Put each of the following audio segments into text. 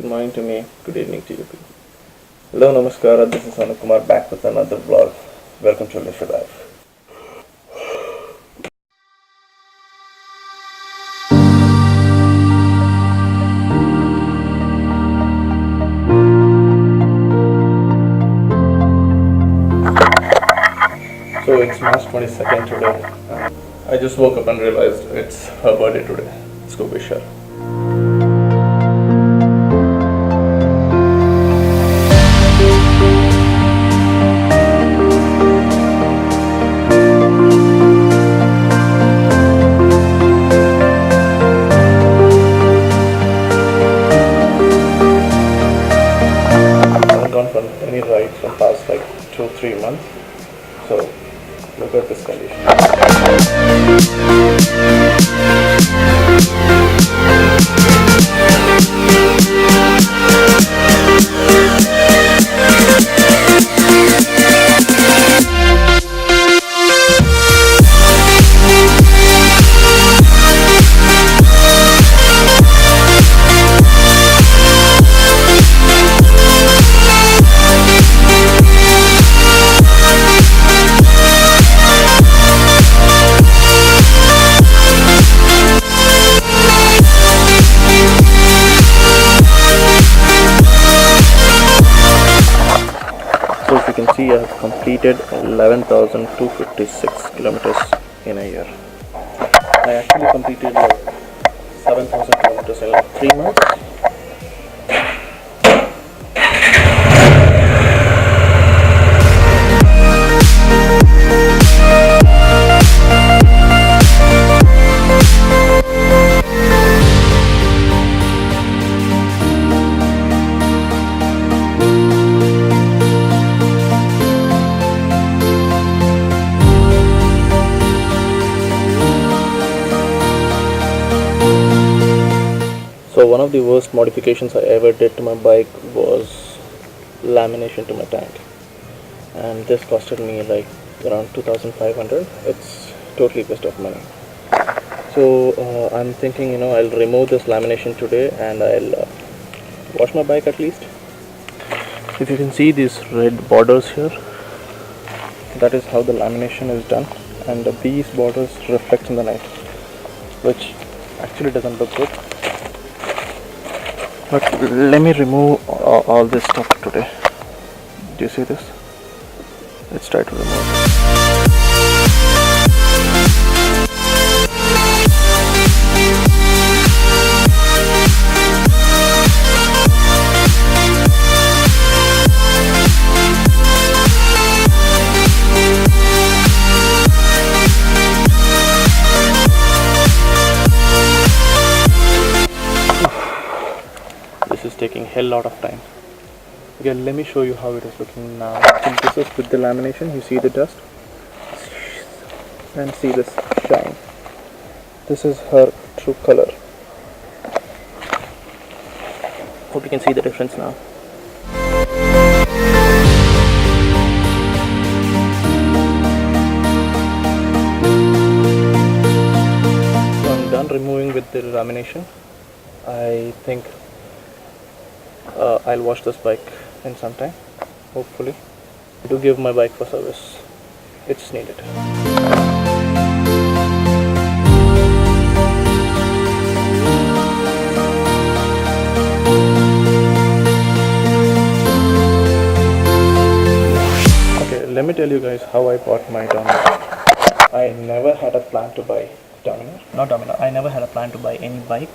morning to me, good evening to you people. Hello, namaskara, this is Anukumar back with another vlog. Welcome to Live Your Life. So it's March 22nd today. I just woke up and realized it's her birthday today. Let's go wish her. I haven't gone for any rides for the past like 2-3 months. So look at this condition. So if you can see, I have completed 11,256 kilometers in a year. I actually completed like 7,000 kilometers in like 3 months. So one of the worst modifications I ever did to my bike was lamination to my tank, and this costed me like around 2,500. It's totally waste of money. So I'm thinking, I'll remove this lamination today and I'll wash my bike at least. If you can see these red borders here, that is how the lamination is done, and these borders reflect in the night, which actually doesn't look good. But let me remove all this stuff today. Do you see this? Let's try to remove it. This is taking hell lot of time. Again, let me show you how it is looking now. So this is with the lamination. You see the dust and see this shine. This is her true color. Hope you can see the difference now. So I'm done removing with the lamination. I think I'll wash this bike in some time, hopefully, to give my bike for service. It's needed. Okay, let me tell you guys how I bought my Dominar. I never had a plan to buy Dominar. I never had a plan to buy any bike.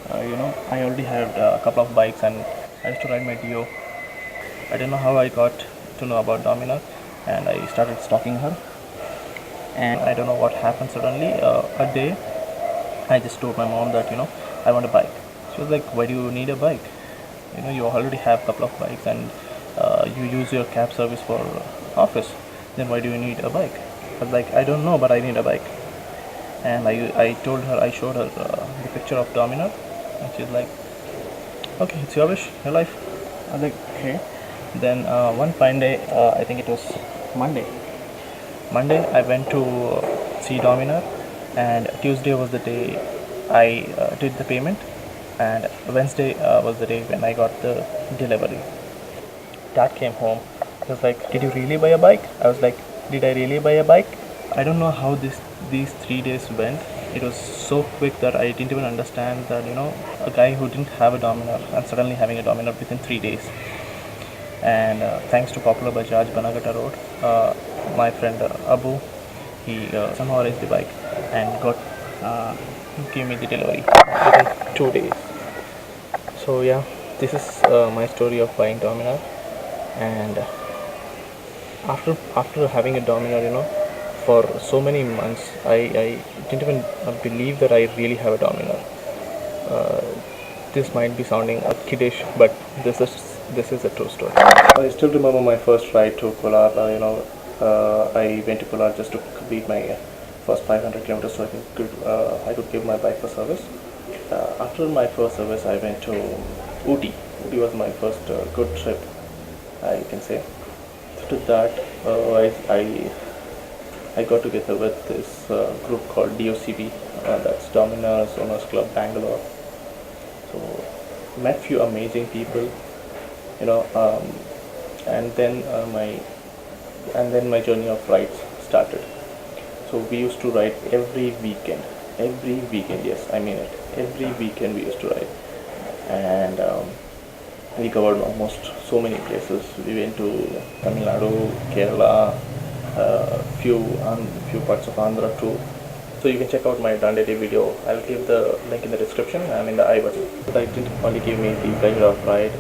I already had a couple of bikes and I used to ride my Dio. I didn't know how I got to know about Dominar, and I started stalking her. And I don't know what happened suddenly. A day, I just told my mom that I want a bike. She was like, "Why do you need a bike? You already have a couple of bikes and you use your cab service for office. Then why do you need a bike?" I was like, "I don't know, but I need a bike." And I told her, I showed her the picture of Dominar, and she's like, "Okay, it's your wish, your life." I was like, "Okay." Then one fine day, I think it was Monday, I went to see Dominar, and Tuesday was the day I did the payment. and Wednesday was the day when I got the delivery. Dad came home. He was like, "Did you really buy a bike?" I was like, "Did I really buy a bike?" I don't know how these 3 days went. It was so quick that I didn't even understand that, a guy who didn't have a Dominar and suddenly having a Dominar within 3 days. And thanks to popular Bajaj Banagata Road, my friend Abu, he somehow arranged the bike and gave me the delivery within 2 days. So yeah, this is my story of buying Dominar. And after having a Dominar, for so many months, I didn't even believe that I really have a Dominar. This might be sounding kiddish, but this is a true story. I still remember my first ride to Kolar. I went to Kolar just to complete my first 500 kilometers, so I could give my bike for service. After my first service, I went to Ooty. Ooty was my first good trip, I can say. After that, I got together with this group called DOCB, that's Dominar Owners Club Bangalore. So met few amazing people, and then my journey of rides started. So we used to ride every weekend. Yes, I mean it. Every weekend we used to ride, and we covered almost so many places. We went to Tamil Nadu, Kerala, few parts of Andhra too. So you can check out my Dandeli video. I'll give the link in the description and in the I button. That didn't only give me the pleasure of ride.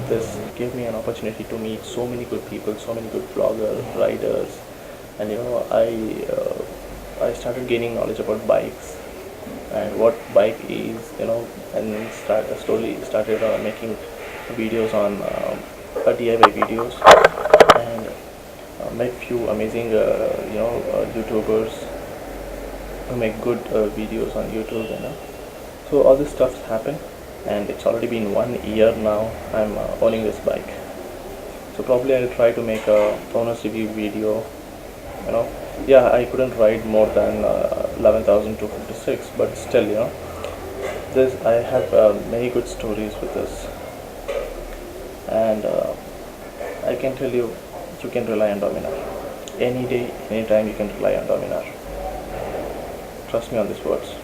This gave me an opportunity to meet so many good people, so many good vloggers, riders, and I started gaining knowledge about bikes and what bike is, and slowly started making videos on DIY videos, and met few amazing YouTubers who make good videos on YouTube, So all this stuff happened, and it's already been 1 year now I'm owning this bike. So probably I'll try to make a owner's review video. Yeah, I couldn't ride more than 11,256, but still, I have many good stories with this, and I can tell you, you can rely on Dominar. Any day, anytime, you can rely on Dominar. Trust me on these words.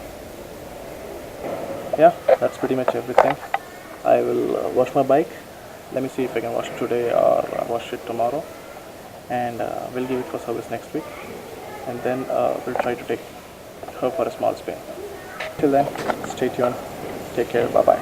Yeah, that's pretty much everything. I will wash my bike. Let me see if I can wash it today or wash it tomorrow, and we'll give it for service next week, and then we'll try to take her for a small spin. Till then, stay tuned. Take care. Bye bye.